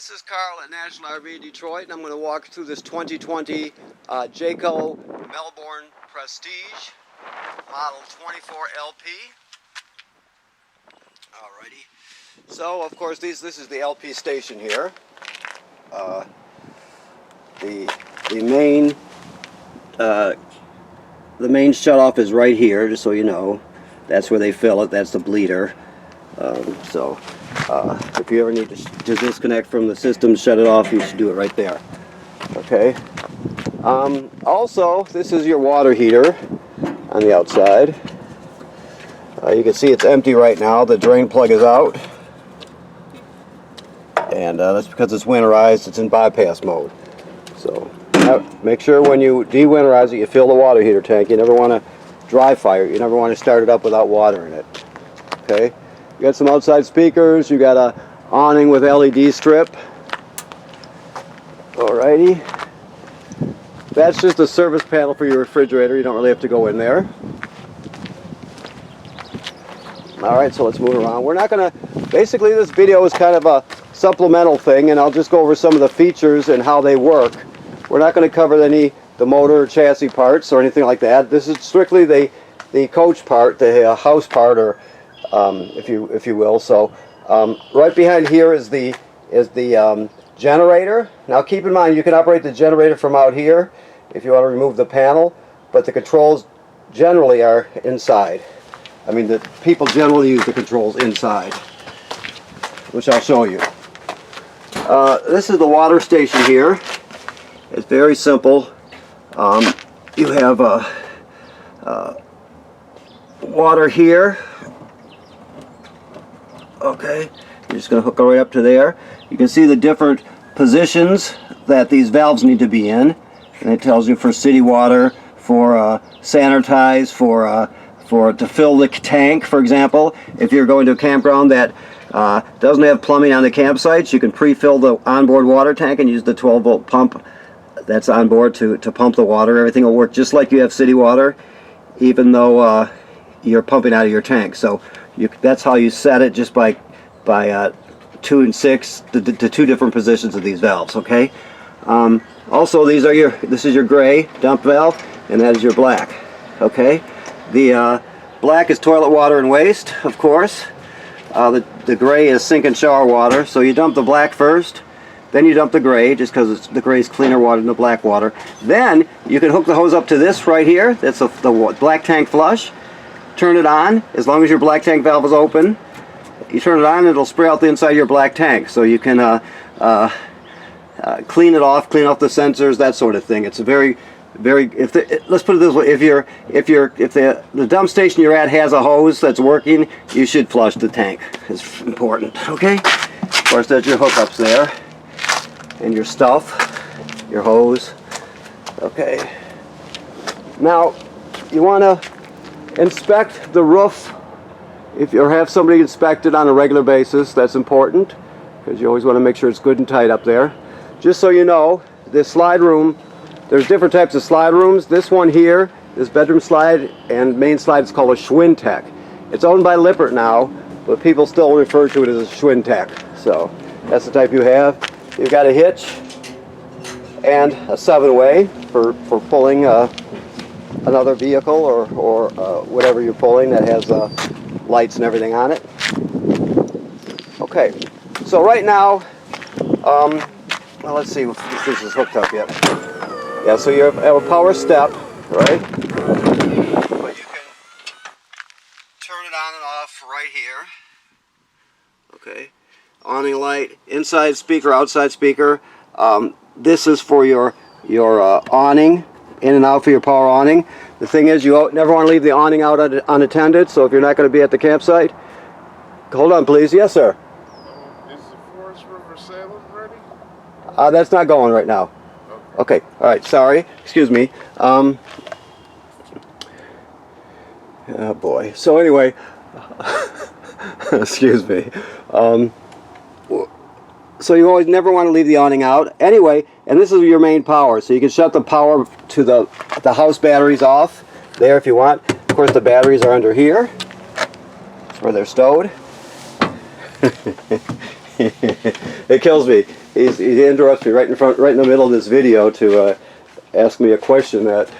This is Carl at National RV Detroit, and I'm going to walk through this 2020 Jayco Melbourne Prestige Model 24 LP. Alrighty. So, of course, this is the LP station here. The main shutoff is right here, just so you know. That's where they fill it. That's the bleeder. If you ever need to disconnect from the system, shut it off, you should do it right there. Okay. Also, this is your water heater on the outside. You can see it's empty right now. The drain plug is out. And that's because it's winterized. It's in bypass mode. So make sure when you de-winterize it, you fill the water heater tank. You never want to dry fire it. You never want to start it up without water in it. Okay. You got some outside speakers. You got a awning with LED strip. Alrighty. That's just a service panel for your refrigerator. You don't really have to go in there. Alright, so let's move around. We're not going to... Basically, this video is kind of a supplemental thing, and I'll just go over some of the features and how they work. We're not going to cover the motor or chassis parts or anything like that. This is strictly the coach part, the house part, or if you will. So right behind here is the generator. Now keep in mind, you can operate the generator from out here if you want to remove the panel, but the controls generally are inside. I mean, the people generally use the controls inside, which I'll show you. This is the water station here. It's very simple. You have water here. Okay, you're just going to hook it right up to there. You can see the different positions that these valves need to be in, and it tells you for city water, for sanitize, for to fill the tank, for example. If you're going to a campground that doesn't have plumbing on the campsites, you can pre-fill the onboard water tank and use the 12-volt pump that's on board to pump the water. Everything will work just like you have city water, even though you're pumping out of your tank. So that's how you set it, just by 2 and 6, the two different positions of these valves. Okay. Also, this is your gray dump valve, and that is your black. Okay. The black is toilet water and waste, of course. The gray is sink and shower water. So you dump the black first, then you dump the gray, just because the gray is cleaner water than the black water. Then you can hook the hose up to this right here. That's the black tank flush. Turn it on. As long as your black tank valve is open, you turn it on, and it'll spray out the inside of your black tank. So you can clean it off, clean off the sensors, that sort of thing. It's a very let's put it this way: if the dump station you're at has a hose that's working, you should flush the tank. It's important. Okay. Of course, there's your hookups there, and your stuff, your hose. Okay. Now, you want to inspect the roof, or have somebody inspect it on a regular basis. That's important, because you always want to make sure it's good and tight up there. Just so you know, this slide room, there's different types of slide rooms. This one here, this bedroom slide and main slide, is called a Schwintech. It's owned by Lippert now, but people still refer to it as a Schwintech. So that's the type you have. You've got a hitch and a 7-way for pulling another vehicle or whatever you're pulling that has lights and everything on it. Okay, so right now, well, let's see if this is hooked up yet. Yeah, so you have a power step, right? But you can turn it on and off right here. Okay, awning light, inside speaker, outside speaker. This is for your awning, in and out for your power awning. The thing is, you never want to leave the awning out unattended, so if you're not going to be at the campsite, hold on please. Yes, sir. Is the Forest River Salem ready? That's not going right now. Okay, alright, sorry, excuse me. Oh boy, so anyway, excuse me. So you always never want to leave the awning out. Anyway, and this is your main power, so you can shut the power to the house batteries off there if you want. Of course, the batteries are under here, where they're stowed. It kills me. He interrupts me right in the middle of this video to ask me a question that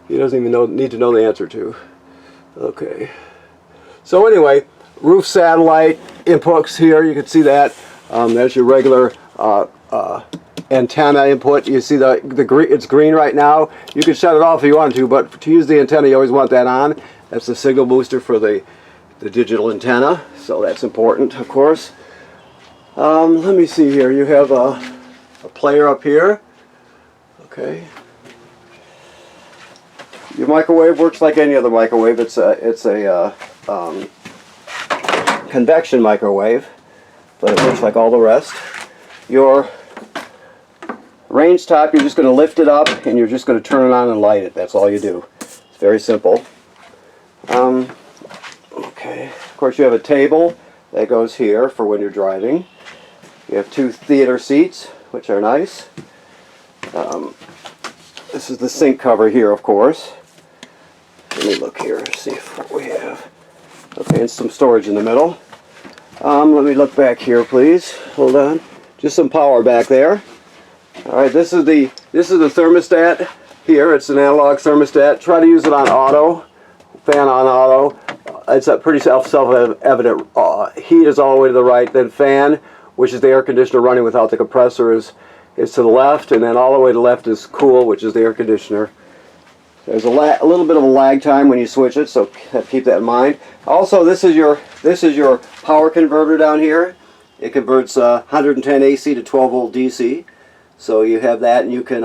he doesn't even need to know the answer to. Okay. So anyway, roof satellite inputs here. You can see that. There's your regular antenna input. You see the green. It's green right now. You can shut it off if you want to, but to use the antenna, you always want that on. That's the signal booster for the digital antenna. So that's important, of course. Let me see here. You have a player up here. Okay. Your microwave works like any other microwave. It's a convection microwave, but it works like all the rest. Your range top, you're just going to lift it up and you're just going to turn it on and light it. That's all you do. It's very simple. Okay. Of course, you have a table that goes here for when you're driving. You have 2 theater seats, which are nice. This is the sink cover here, of course. Let me look here, see what we have. Okay, and some storage in the middle. Let me look back here, please. Hold on. Just some power back there. All right, this is the thermostat here. It's an analog thermostat. Try to use it on auto, fan on auto. It's a pretty self-evident. Heat is all the way to the right. Then fan, which is the air conditioner running without the compressor, is to the left, and then all the way to the left is cool, which is the air conditioner. There's a little bit of a lag time when you switch it, so keep that in mind. Also, this is your power converter down here. It converts 110 AC to 12 volt DC. So you have that, and you can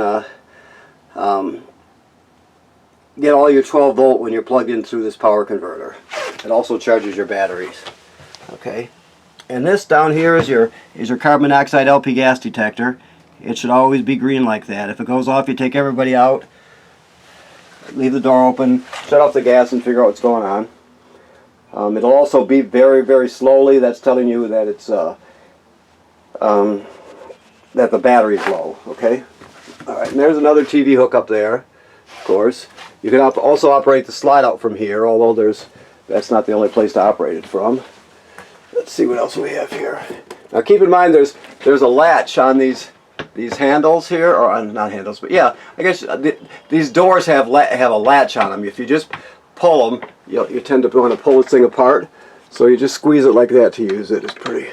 get all your 12 volt when you're plugged in through this power converter. It also charges your batteries. Okay, and this down here is your carbon monoxide LP gas detector. It should always be green like that. If it goes off, you take everybody out, leave the door open, shut off the gas, and figure out what's going on. It'll also beep very, very slowly. That's telling you that it's that the battery's low. Okay. All right. And there's another TV hook up there. Of course, you can also operate the slide out from here. Although that's not the only place to operate it from. Let's see what else we have here. Now keep in mind there's a latch on these handles here, or on, not handles, but yeah, I guess these doors have a latch on them. If you just pull them, you tend to want to pull this thing apart. So you just squeeze it like that to use it. It's pretty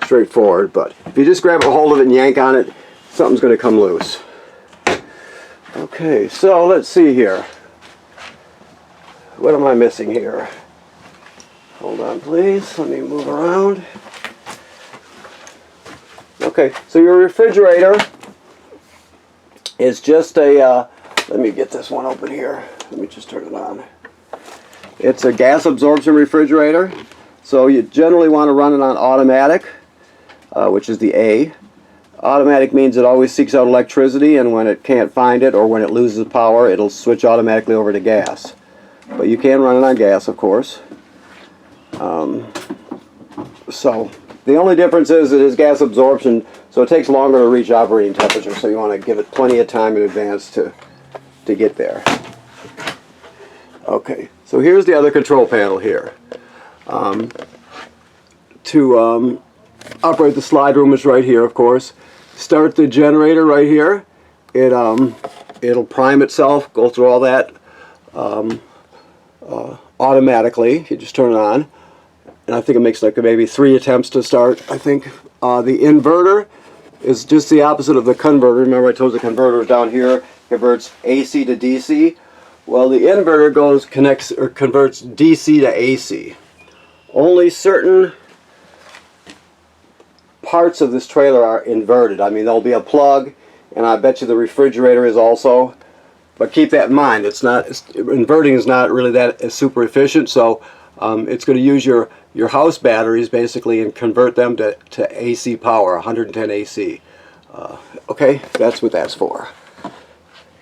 straightforward. But if you just grab a hold of it and yank on it, something's going to come loose. Okay, so let's see here. What am I missing here? Hold on, please. Let me move around. Okay, so your refrigerator is just a, let me get this one open here. Let me just turn it on. It's a gas absorption refrigerator. So you generally want to run it on automatic, which is the A. Automatic means it always seeks out electricity, and when it can't find it or when it loses power, it'll switch automatically over to gas. But you can run it on gas, of course. So the only difference is it is gas absorption, so it takes longer to reach operating temperature, so you want to give it plenty of time in advance to get there. Okay, so here's the other control panel here. To operate the slide room is right here, of course. Start the generator right here. It'll prime itself, go through all that automatically. You just turn it on. And I think it makes like maybe 3 attempts to start. I think the inverter is just the opposite of the converter. Remember I told you the converter is down here, converts AC to DC. Well, the inverter converts DC to AC. Only certain parts of this trailer are inverted. I mean, there'll be a plug, and I bet you the refrigerator is also. But keep that in mind. Inverting is not really that super efficient. So it's going to use your house batteries basically and convert them to AC power, 110 AC. Okay, that's what that's for.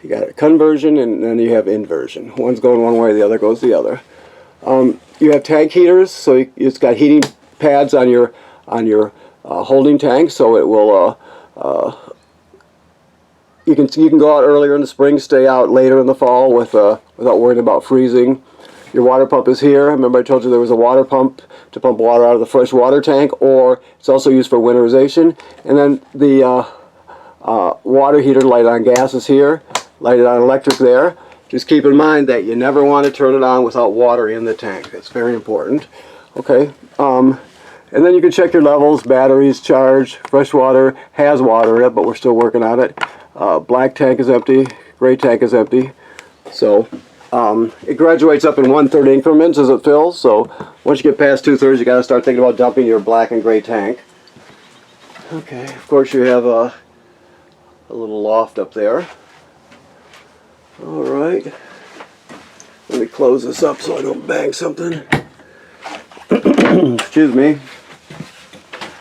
You got a conversion and then you have inversion. One's going one way, the other goes the other. You have tank heaters, so it's got heating pads on your holding tank, so it will. You can go out earlier in the spring, stay out later in the fall without worrying about freezing. Your water pump is here. Remember I told you there was a water pump to pump water out of the fresh water tank, or it's also used for winterization. And then the water heater light on gas is here, lighted on electric there. Just keep in mind that you never want to turn it on without water in the tank. It's very important. Okay. And then you can check your levels, batteries, charge, fresh water, has water in it, but we're still working on it. Black tank is empty, gray tank is empty. So it graduates up in 1/3 increments as it fills. So once you get past 2/3, you got to start thinking about dumping your black and gray tank. Okay, of course you have a little loft up there. All right. Let me close this up so I don't bang something. Excuse me.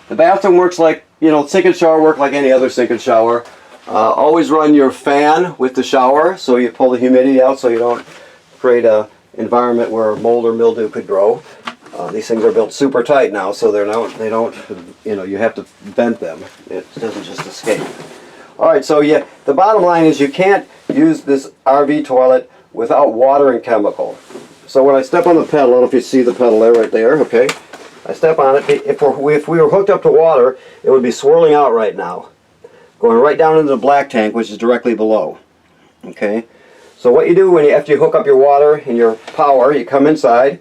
The bathroom works like, sink and shower work like any other sink and shower. Always run your fan with the shower so you pull the humidity out so you don't create an environment where mold or mildew could grow. These things are built super tight now, so they don't, you have to vent them. It doesn't just escape. All right, so yeah, the bottom line is you can't use this RV toilet without water and chemical. So when I step on the pedal, I don't know if you see the pedal there, right there, okay? I step on it. If we were hooked up to water, it would be swirling out right now, going right down into the black tank, which is directly below. Okay? So what you do after you hook up your water and your power, you come inside,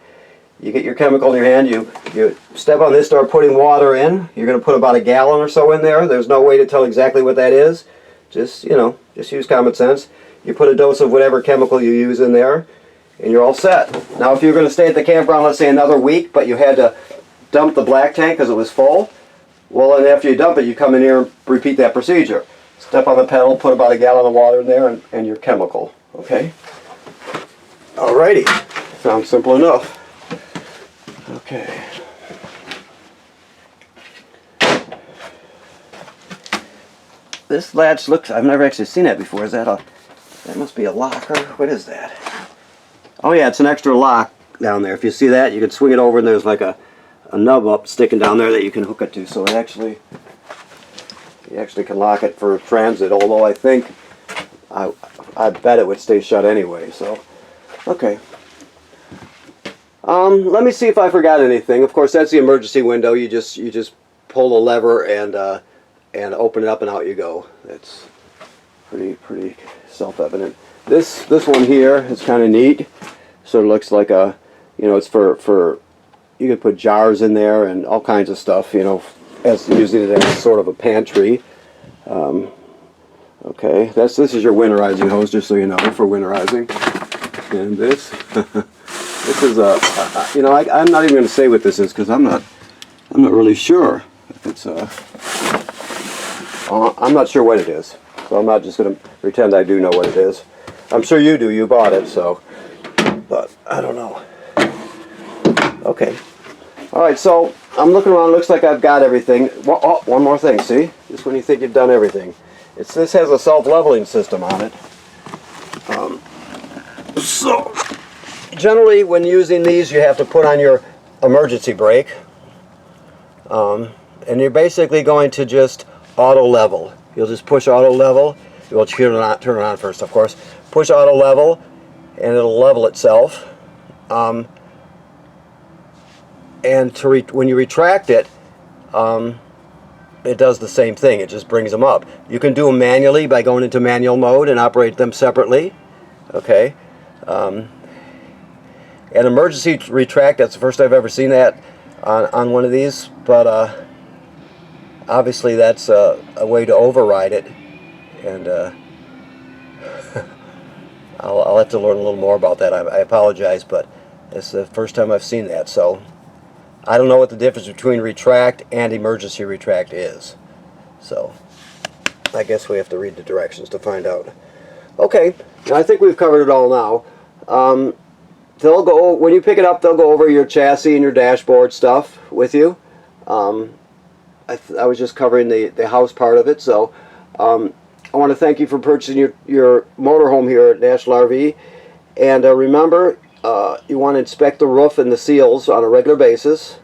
you get your chemical in your hand, you step on this, start putting water in. You're going to put about a gallon or so in there. There's no way to tell exactly what that is. Just use common sense. You put a dose of whatever chemical you use in there, and you're all set. Now if you're going to stay at the campground, let's say another week, but you had to dump the black tank because it was full, well, then after you dump it, you come in here and repeat that procedure. Step on the pedal, put about a gallon of water in there, and your chemical. Okay? Alrighty. Sounds simple enough. Okay. This latch looks, I've never actually seen that before. Is that that must be a locker? What is that? Oh yeah, it's an extra lock down there. If you see that, you can swing it over and there's like a nub up sticking down there that you can hook it to. So you actually can lock it for transit, although I think, I bet it would stay shut anyway, so, okay. Let me see if I forgot anything. Of course, that's the emergency window. You just pull the lever and open it up and out you go. That's pretty self-evident. This one here is kind of neat. Sort of looks like it's for you could put jars in there and all kinds of stuff, as using it as sort of a pantry. Okay, this is your winterizing hose, just so you know, for winterizing. And this is I'm not even going to say what this is because I'm not really sure. It's I'm not sure what it is, so I'm not just going to pretend I do know what it is. I'm sure you do. You bought it, so, but I don't know. Okay. All right, so I'm looking around. Looks like I've got everything. Oh, one more thing. See, just when you think you've done everything, this has a self-leveling system on it. So generally, when using these, you have to put on your emergency brake, and you're basically going to just auto level. You'll just push auto level. You'll turn it on first, of course. Push auto level, and it'll level itself. And when you retract it, it does the same thing. It just brings them up. You can do them manually by going into manual mode and operate them separately. Okay. An emergency retract, that's the first I've ever seen that on one of these, but obviously that's a way to override it, and I'll have to learn a little more about that. I apologize, but it's the first time I've seen that, so I don't know what the difference between retract and emergency retract is. So I guess we have to read the directions to find out. Okay, now I think we've covered it all now. They'll go, when you pick it up, they'll go over your chassis and your dashboard stuff with you. I was just covering the house part of it, so I want to thank you for purchasing your motorhome here at National RV. And remember, you want to inspect the roof and the seals on a regular basis.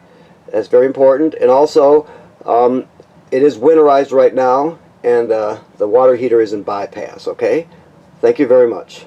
That's very important. And also, it is winterized right now, and the water heater is in bypass, okay? Thank you very much.